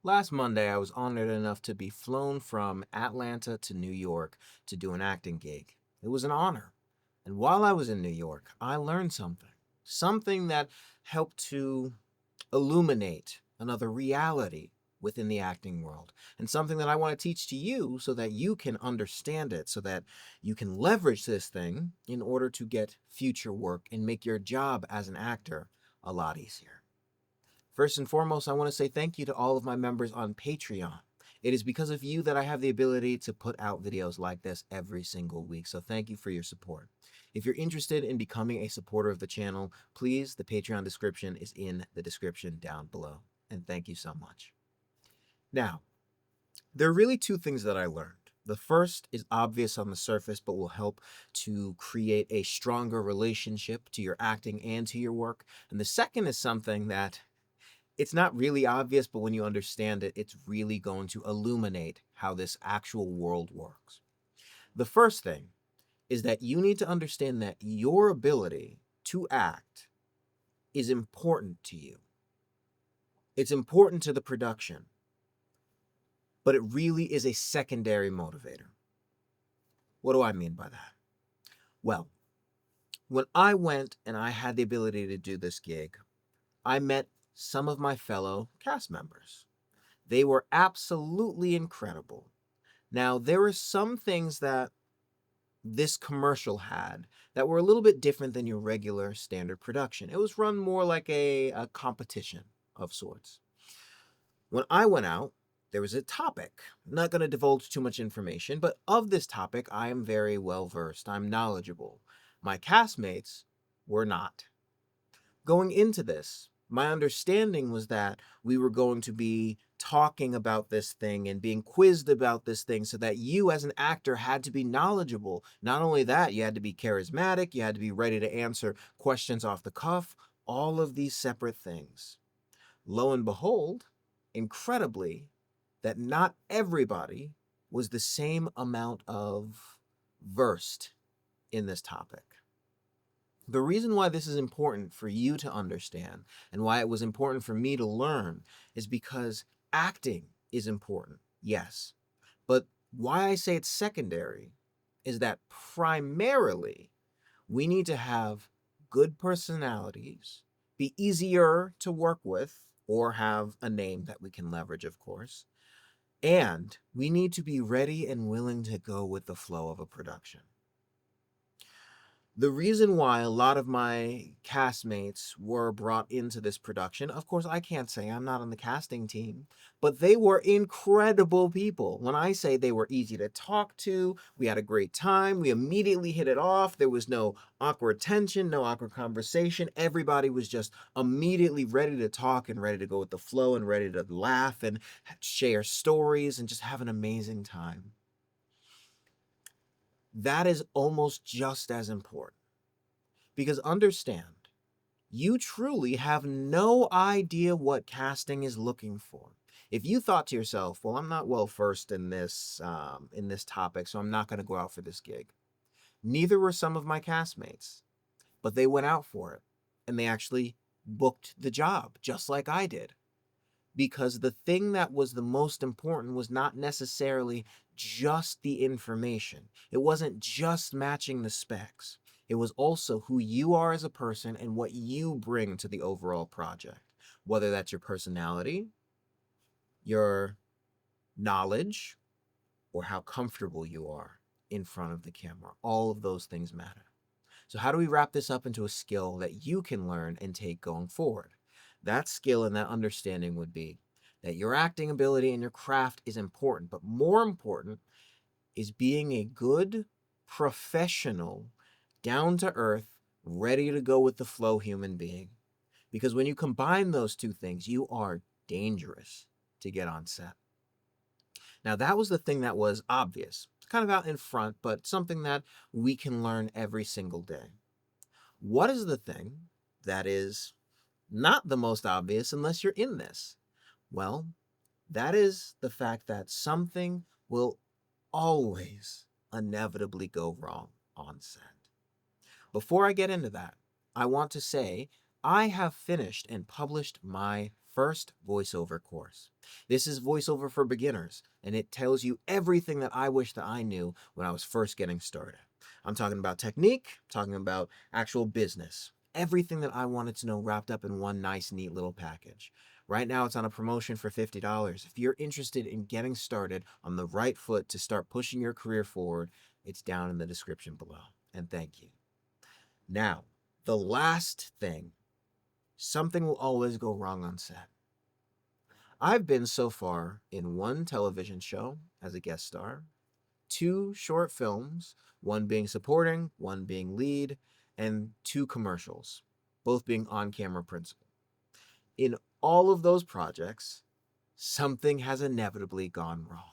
Last Monday, I was honored enough to be flown from Atlanta to New York to do an acting gig. It was an honor. And while I was in New York, I learned something that helped to illuminate another reality within the acting world, and something that I want to teach to you so that you can understand it, so that you can leverage this thing in order to get future work and make your job as an actor a lot easier. First and foremost, I want to say thank you to all of my members on Patreon. It is because of you that I have the ability to put out videos like this every single week, so thank you for your support. If you're interested in becoming a supporter of the channel, please, the Patreon description is in the description down below. And thank you so much. Now, there are really two things that I learned. The first is obvious on the surface, but will help to create a stronger relationship to your acting and to your work. And the second is something that it's not really obvious, but when you understand it, it's really going to illuminate how this actual world works. The first thing is that you need to understand that your ability to act is important to you. It's important to the production, but it really is a secondary motivator. What do I mean by that? Well, when I went and I had the ability to do this gig, I met some of my fellow cast members. They were absolutely incredible. Now, there were some things that this commercial had that were a little bit different than your regular standard production. It was run more like a competition of sorts. When I went out, there was a topic. I'm not going to divulge too much information, but of this topic, I am very well versed. I'm knowledgeable. My castmates were not. Going into this, my understanding was that we were going to be talking about this thing and being quizzed about this thing so that you as an actor had to be knowledgeable. Not only that, you had to be charismatic, you had to be ready to answer questions off the cuff, all of these separate things. Lo and behold, incredibly, that not everybody was the same amount of versed in this topic. The reason why this is important for you to understand and why it was important for me to learn is because acting is important, yes. But why I say it's secondary is that primarily we need to have good personalities, be easier to work with, or have a name that we can leverage, of course. And we need to be ready and willing to go with the flow of a production. The reason why a lot of my castmates were brought into this production, of course, I can't say I'm not on the casting team, but they were incredible people. When I say they were easy to talk to, we had a great time, we immediately hit it off, there was no awkward tension, no awkward conversation. Everybody was just immediately ready to talk and ready to go with the flow and ready to laugh and share stories and just have an amazing time. That is almost just as important. Because understand, you truly have no idea what casting is looking for. If you thought to yourself, well, I'm not well versed in this topic, so I'm not going to go out for this gig. Neither were some of my castmates, but they went out for it, and they actually booked the job, just like I did. Because the thing that was the most important was not necessarily just the information. It wasn't just matching the specs. It was also who you are as a person and what you bring to the overall project. Whether that's your personality, your knowledge, or how comfortable you are in front of the camera. All of those things matter. So how do we wrap this up into a skill that you can learn and take going forward? That skill and that understanding would be that your acting ability and your craft is important, but more important is being a good, professional, down to earth, ready to go with the flow human being. Because when you combine those two things, you are dangerous to get on set. Now, that was the thing that was obvious. It's kind of out in front, but something that we can learn every single day. What is the thing that is not the most obvious unless you're in this? Well, that is the fact that something will always inevitably go wrong on set. Before I get into that, I want to say I have finished and published my first voiceover course. This is voiceover for beginners, and it tells you everything that I wish that I knew when I was first getting started. I'm talking about technique, I'm talking about actual business, everything that I wanted to know wrapped up in one nice, neat little package. Right now, it's on a promotion for $50. If you're interested in getting started on the right foot to start pushing your career forward, it's down in the description below. And thank you. Now, the last thing, something will always go wrong on set. I've been so far in one television show as a guest star, two short films, one being supporting, one being lead, and two commercials, both being on-camera principal. In all of those projects, something has inevitably gone wrong.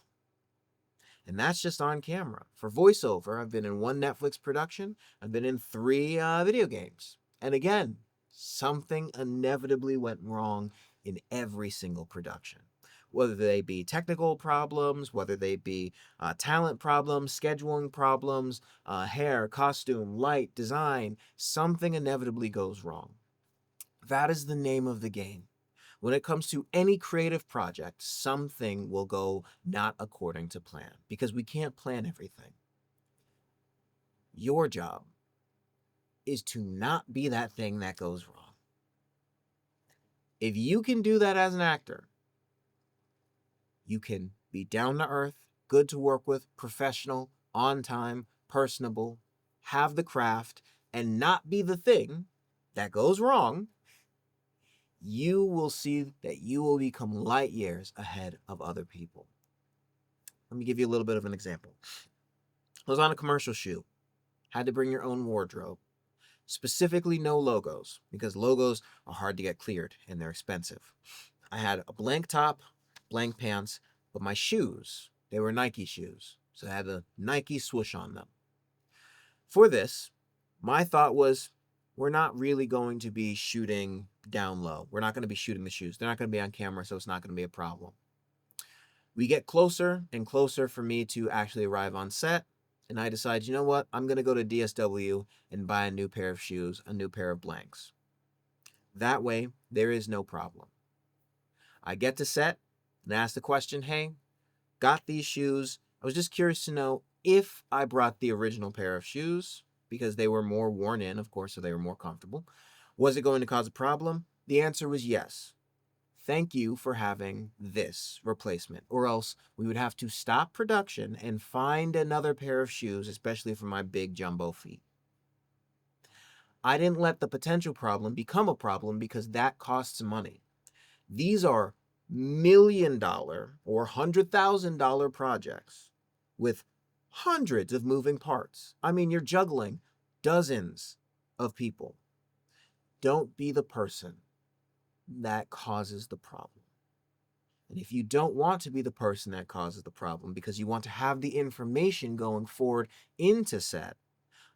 And that's just on camera. For voiceover, I've been in one Netflix production, I've been in three video games. And again, something inevitably went wrong in every single production. Whether they be technical problems, whether they be talent problems, scheduling problems, hair, costume, light, design, something inevitably goes wrong. That is the name of the game. When it comes to any creative project, something will go not according to plan because we can't plan everything. Your job is to not be that thing that goes wrong. If you can do that as an actor, you can be down to earth, good to work with, professional, on time, personable, have the craft, and not be the thing that goes wrong. You will see that you will become light years ahead of other people. Let me give you a little bit of an example. I was on a commercial shoot, had to bring your own wardrobe. Specifically, no logos, because logos are hard to get cleared and they're expensive. I had a blank top, blank pants, but my shoes, they were Nike shoes, so I had a Nike swoosh on them. For this, my thought was, we're not really going to be shooting down low. We're not going to be shooting the shoes. They're not going to be on camera, so it's not going to be a problem. We get closer and closer for me to actually arrive on set, and I decide, you know what? I'm going to go to DSW and buy a new pair of shoes, a new pair of blanks. That way, there is no problem. I get to set and ask the question, hey, got these shoes. I was just curious to know if I brought the original pair of shoes, because they were more worn in, of course, so they were more comfortable. Was it going to cause a problem? The answer was yes. Thank you for having this replacement, or else we would have to stop production and find another pair of shoes, especially for my big jumbo feet. I didn't let the potential problem become a problem because that costs money. These are $1,000,000 or $100,000 projects with hundreds of moving parts. I mean, you're juggling dozens of people. Don't be the person that causes the problem. And if you don't want to be the person that causes the problem because you want to have the information going forward into set,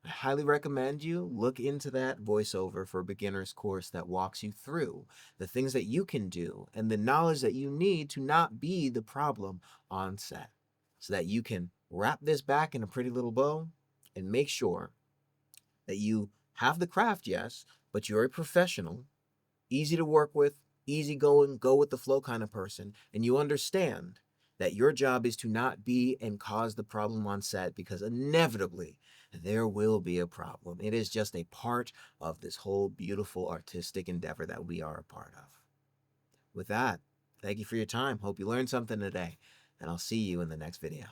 I highly recommend you look into that voiceover for beginners course that walks you through the things that you can do and the knowledge that you need to not be the problem on set, so that you can wrap this back in a pretty little bow and make sure that you have the craft, yes, but you're a professional, easy to work with, easy going, go with the flow kind of person, and you understand that your job is to not be and cause the problem on set, because inevitably there will be a problem. It is just a part of this whole beautiful artistic endeavor that we are a part of. With that, thank you for your time. Hope you learned something today, and I'll see you in the next video.